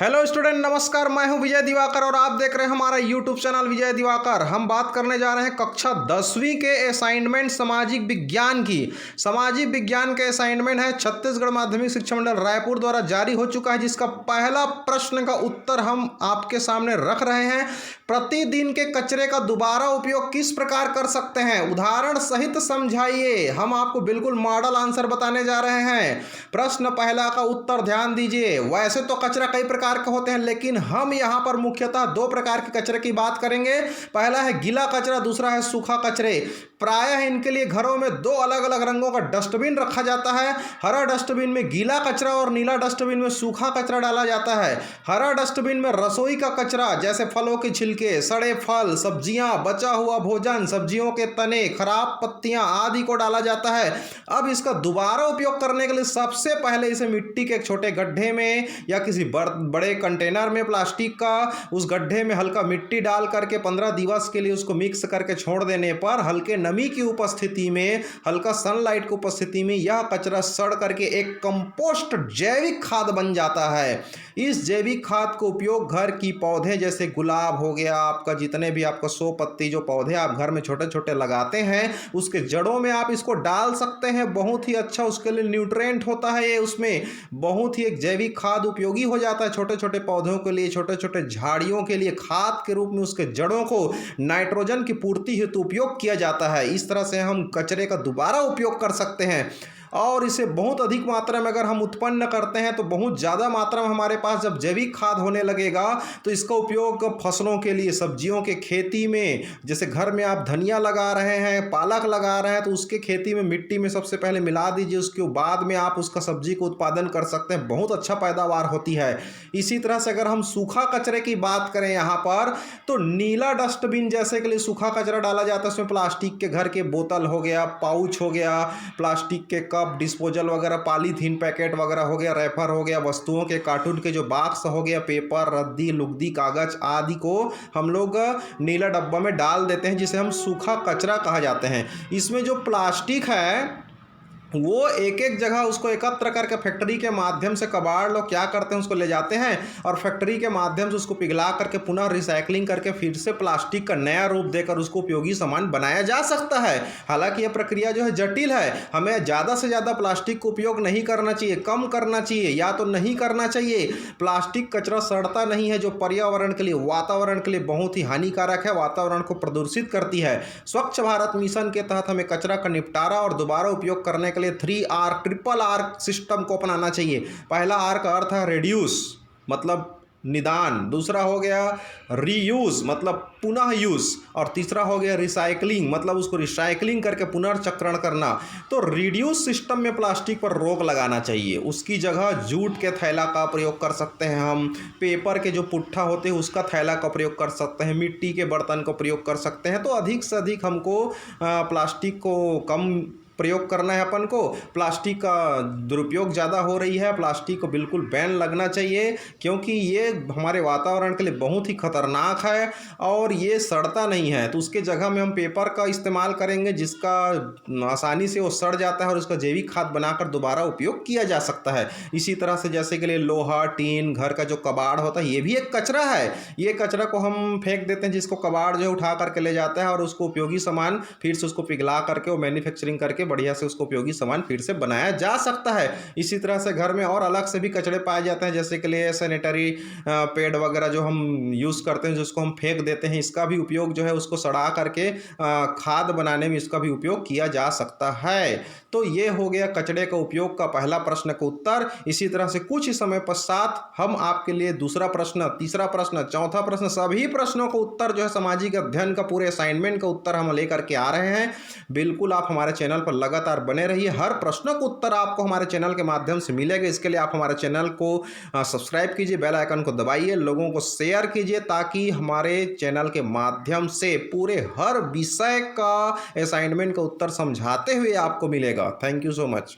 Hello student, नमस्कार। मैं हूं विजय दिवाकर और आप देख रहे हैं हमारा यूट्यूब चैनल विजय दिवाकर। हम बात करने जा रहे हैं कक्षा 10वीं के असाइनमेंट सामाजिक विज्ञान की। सामाजिक विज्ञान के असाइनमेंट है छत्तीसगढ़ माध्यमिक शिक्षा मंडल रायपुर द्वारा जारी हो चुका है, जिसका पहला प्रश्न का उत्तर हम आपके सामने रख रहे हैं। प्रतिदिन के कचरे का दोबारा उपयोग किस प्रकार कर सकते हैं, उदाहरण सहित समझाइए। हम आपको बिल्कुल मॉडल आंसर बताने जा रहे हैं। प्रश्न पहला का उत्तर ध्यान दीजिए। वैसे तो कचरा कई प्रकार के होते हैं, लेकिन हम यहां पर मुख्यतः दो प्रकार के कचरे की बात करेंगे। पहला है गीला कचरा, दूसरा है सूखा कचरे। प्रायः इनके लिए घरों में दो अलग अलग रंगों का डस्टबिन रखा जाता है। हरा डस्टबिन में गीला कचरा और नीला डस्टबिन में सूखा कचरा डाला जाता है। हरा डस्टबिन में रसोई का कचरा जैसे फलों के छिलके, सड़े फल, सब्जियां, बचा हुआ भोजन, सब्जियों के तने, खराब पत्तियां आदि को डाला जाता है। अब इसका दोबारा उपयोग करने के लिए सबसे पहले इसे मिट्टी के एक छोटे गड्ढे में या किसी बड़े कंटेनर में प्लास्टिक का, उस गड्ढे में हल्का मिट्टी डाल करके 15 दिवस के लिए उसको मिक्स करके छोड़ देने पर हल्के नमी की उपस्थिति में, हल्का सनलाइट की उपस्थिति में यह कचरा सड़ करके एक कंपोस्ट जैविक खाद बन जाता है। इस जैविक खाद को उपयोग घर की पौधे जैसे गुलाब हो गया, आपका जितने भी आपका 100 पत्ती जो पौधे आप घर में छोटे छोटे लगाते हैं, उसके जड़ों में आप इसको डाल सकते हैं। बहुत ही अच्छा उसके लिए न्यूट्रिएंट होता है ये, उसमें बहुत ही एक जैविक खाद उपयोगी हो जाता है। छोटे छोटे पौधों के लिए, छोटे छोटे झाड़ियों के लिए खाद के रूप में उसके जड़ों को नाइट्रोजन की पूर्ति हेतु उपयोग किया जाता है। इस तरह से हम कचरे का दोबारा उपयोग कर सकते हैं और इसे बहुत अधिक मात्रा में अगर हम उत्पन्न करते हैं तो बहुत ज़्यादा मात्रा में हमारे पास जब जैविक खाद होने लगेगा तो इसका उपयोग फसलों के लिए, सब्जियों के खेती में, जैसे घर में आप धनिया लगा रहे हैं, पालक लगा रहे हैं, तो उसके खेती में मिट्टी में सबसे पहले मिला दीजिए, उसके बाद में आप उसका सब्जी को उत्पादन कर सकते हैं। बहुत अच्छा पैदावार होती है। इसी तरह से अगर हम सूखा कचरे की बात करें यहाँ पर, तो नीला डस्टबिन जैसे के लिए सूखा कचरा डाला जाता है। उसमें प्लास्टिक के घर के बोतल हो गया, पाउच हो गया, प्लास्टिक के कप, डिस्पोजल वगैरह, पॉलीथीन पैकेट वगैरह हो गया, रैपर हो गया, वस्तुओं के कार्टून के जो बॉक्स हो गया, पेपर, रद्दी, लुगदी, कागज आदि को हम लोग नीला डब्बा में डाल देते हैं, जिसे हम सूखा कचरा कहा जाते हैं। इसमें जो प्लास्टिक है वो एक एक जगह उसको एकत्र करके फैक्ट्री के माध्यम से कबाड़ लोग क्या करते हैं, उसको ले जाते हैं और फैक्ट्री के माध्यम से उसको पिघला करके पुनः रिसाइकलिंग करके फिर से प्लास्टिक का नया रूप देकर उसको उपयोगी सामान बनाया जा सकता है। हालांकि यह प्रक्रिया जो है जटिल है। हमें ज़्यादा से ज़्यादा प्लास्टिक का उपयोग नहीं करना चाहिए, कम करना चाहिए या तो नहीं करना चाहिए। प्लास्टिक कचरा सड़ता नहीं है, जो पर्यावरण के लिए, वातावरण के लिए बहुत ही हानिकारक है, वातावरण को प्रदूषित करती है। स्वच्छ भारत मिशन के तहत हमें कचरा का निपटारा और दोबारा उपयोग करने के लिए 3R, ट्रिपल आर सिस्टम को अपनाना चाहिए। पहला आर का अर्थ है रिड्यूस, मतलब निदान, दूसरा हो गया रीयूज मतलब पुनः यूज, और तीसरा हो गया रिसाइकलिंग मतलब उसको रिसाइकलिंग करके पुनर्चक्रण करना। तो रिड्यूस सिस्टम में प्लास्टिक पर रोक लगाना चाहिए। उसकी जगह जूट के थैला का प्रयोग कर सकते हैं, हम पेपर के जो पुट्ठा होते हैं उसका थैला का प्रयोग कर सकते हैं, मिट्टी के बर्तन का प्रयोग कर सकते हैं। तो अधिक से अधिक हमको प्लास्टिक को कम प्रयोग करना है। अपन को प्लास्टिक का दुरुपयोग ज़्यादा हो रही है, प्लास्टिक को बिल्कुल बैन लगना चाहिए, क्योंकि ये हमारे वातावरण के लिए बहुत ही खतरनाक है और ये सड़ता नहीं है। तो उसके जगह में हम पेपर का इस्तेमाल करेंगे, जिसका आसानी से वो सड़ जाता है और उसका जैविक खाद बनाकर दोबारा उपयोग किया जा सकता है। इसी तरह से जैसे के लिए लोहा, टीन, घर का जो कबाड़ होता है, ये भी एक कचरा है। ये कचरा को हम फेंक देते हैं, जिसको कबाड़ जो है उठा करके ले जाता है और उसको उपयोगी सामान फिर से उसको पिघला करके वो मैन्युफैक्चरिंग करके बढ़िया से उसको उपयोगी सामान फिर से बनाया जा सकता है। इसी तरह से घर में और अलग से भी कचरे पाए जाते हैं, जैसे कि लिए सैनिटरी पैड वगैरह जो हम यूज़ करते हैं, जिसको हम फेंक देते हैं, इसका भी उपयोग जो है उसको सड़ा करके खाद बनाने में इसका भी उपयोग किया जा सकता है। तो ये हो गया कचरे का उपयोग का पहला प्रश्न का उत्तर। इसी तरह से कुछ ही समय पश्चात हम आपके लिए दूसरा प्रश्न, तीसरा प्रश्न, चौथा प्रश्न, सभी प्रश्नों का उत्तर जो है सामाजिक अध्ययन का पूरे असाइनमेंट का उत्तर हम लेकर के आ रहे हैं। बिल्कुल आप हमारे चैनल पर लगातार बने रहिए। हर प्रश्नों का उत्तर आपको हमारे चैनल के माध्यम से मिलेगा। इसके लिए आप हमारे चैनल को सब्सक्राइब कीजिए, बेल आइकन को दबाइए, लोगों को शेयर कीजिए, ताकि हमारे चैनल के माध्यम से पूरे हर विषय का असाइनमेंट का उत्तर समझाते हुए आपको मिलेगा। Thank you so much.